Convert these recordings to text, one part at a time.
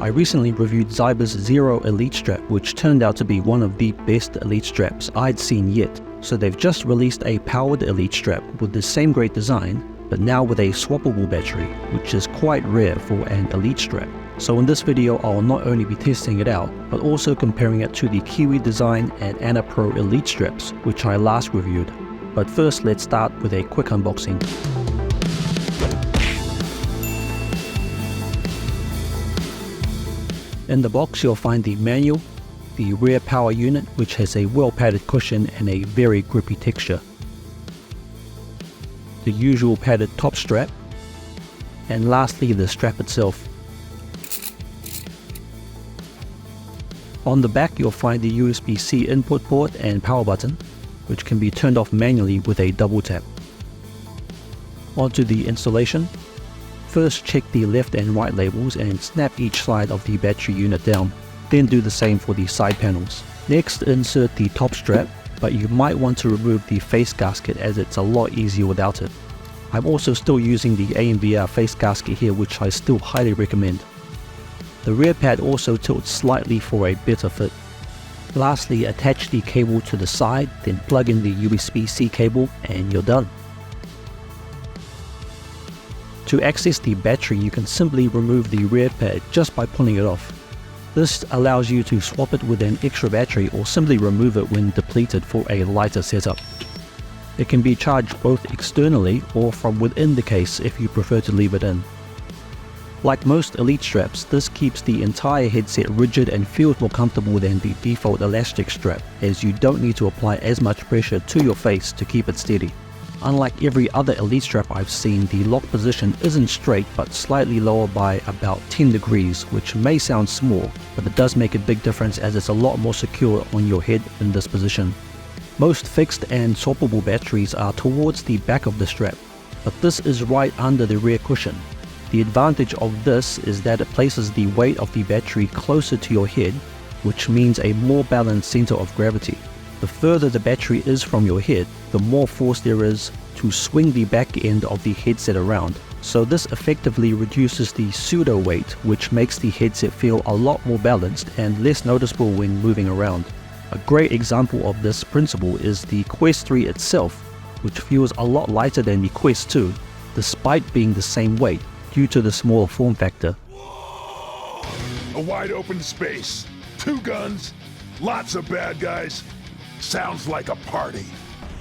I recently reviewed Zyber's Zero Elite strap, which turned out to be one of the best Elite straps I'd seen yet. So they've just released a powered Elite strap with the same great design, but now with a swappable battery, which is quite rare for an Elite strap. So in this video I'll not only be testing it out, but also comparing it to the Kiwi design and Annapro Elite straps, which I last reviewed. But first let's start with a quick unboxing. In the box you'll find the manual, the rear power unit which has a well padded cushion and a very grippy texture, the usual padded top strap, and lastly the strap itself. On the back you'll find the USB-C input port and power button, which can be turned off manually with a double tap. Onto the installation. First check the left and right labels and snap each side of the battery unit down. Then do the same for the side panels. Next insert the top strap, but you might want to remove the face gasket as it's a lot easier without it. I'm also still using the SteamVR face gasket here, which I still highly recommend. The rear pad also tilts slightly for a better fit. Lastly, attach the cable to the side, then plug in the USB-C cable and you're done. To access the battery you can simply remove the rear pad just by pulling it off. This allows you to swap it with an extra battery or simply remove it when depleted for a lighter setup. It can be charged both externally or from within the case if you prefer to leave it in. Like most Elite straps, this keeps the entire headset rigid and feels more comfortable than the default elastic strap, as you don't need to apply as much pressure to your face to keep it steady. Unlike every other Elite strap I've seen, the lock position isn't straight but slightly lower by about 10 degrees, which may sound small, but it does make a big difference as it's a lot more secure on your head in this position. Most fixed and swappable batteries are towards the back of the strap, but this is right under the rear cushion. The advantage of this is that it places the weight of the battery closer to your head, which means a more balanced center of gravity. The further the battery is from your head, the more force there is to swing the back end of the headset around. So this effectively reduces the pseudo weight, which makes the headset feel a lot more balanced and less noticeable when moving around. A great example of this principle is the Quest 3 itself, which feels a lot lighter than the Quest 2, despite being the same weight due to the small form factor. A wide open space, 2 guns, lots of bad guys. Sounds like a party.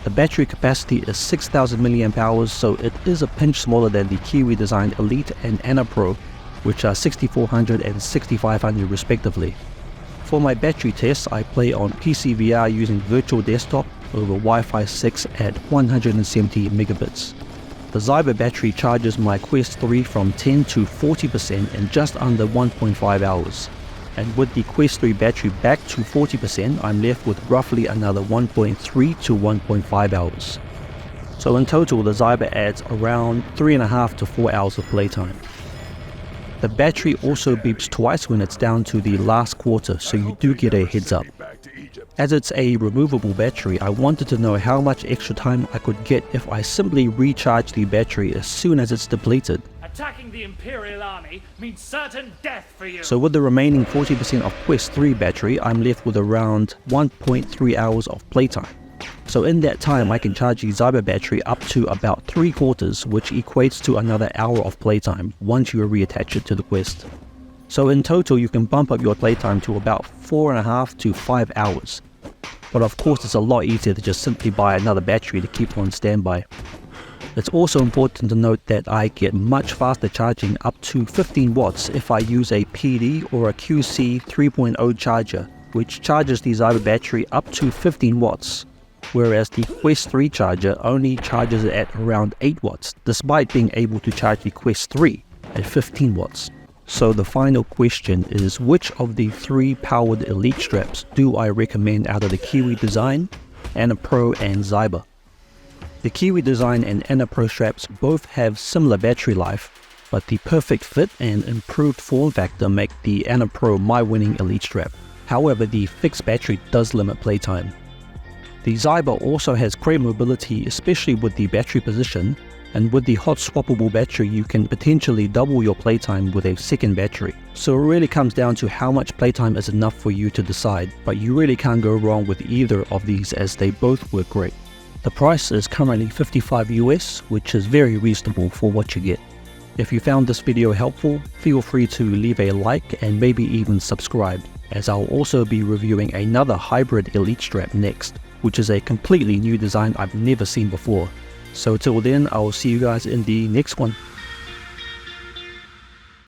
The battery capacity is 6000 mAh, so it is a pinch smaller than the Kiwi designed Elite and Annapro, which are 6400 and 6500 respectively. For my battery tests, I play on PCVR using virtual desktop over Wi-Fi 6 at 170 megabits. The Zyber battery charges my Quest 3 from 10 to 40% in just under 1.5 hours. And with the Quest 3 battery back to 40%, I'm left with roughly another 1.3 to 1.5 hours. So in total, the Zyber adds around 3.5 to 4 hours of playtime. The battery also beeps twice when it's down to the last quarter, so you do get a heads up. As it's a removable battery, I wanted to know how much extra time I could get if I simply recharge the battery as soon as it's depleted. Attacking the Imperial Army means certain death for you. So with the remaining 40% of Quest 3 battery, I'm left with around 1.3 hours of playtime. So in that time I can charge the Zyber battery up to about 3/4, which equates to another hour of playtime once you reattach it to the Quest. So in total you can bump up your playtime to about 4.5 to 5 hours. But of course it's a lot easier to just simply buy another battery to keep on standby. It's also important to note that I get much faster charging up to 15 watts if I use a PD or a QC 3.0 charger, which charges the Zyber battery up to 15 watts, whereas the Quest 3 charger only charges it at around 8 watts, despite being able to charge the Quest 3 at 15 watts. So the final question is, which of the 3 powered Elite straps do I recommend out of the Kiwi design, Annapro and Zyber? The Kiwi design and Annapro straps both have similar battery life, but the perfect fit and improved form factor make the Annapro my winning Elite strap. However, the fixed battery does limit playtime. The Zyber also has great mobility, especially with the battery position, And with the hot swappable battery, you can potentially double your playtime with a second battery. So it really comes down to how much playtime is enough for you to decide, but you really can't go wrong with either of these as they both work great. The price is currently $55 US, which is very reasonable for what you get. If you found this video helpful, feel free to leave a like and maybe even subscribe, as I'll also be reviewing another hybrid Elite strap next, which is a completely new design I've never seen before. So till then, I'll see you guys in the next one.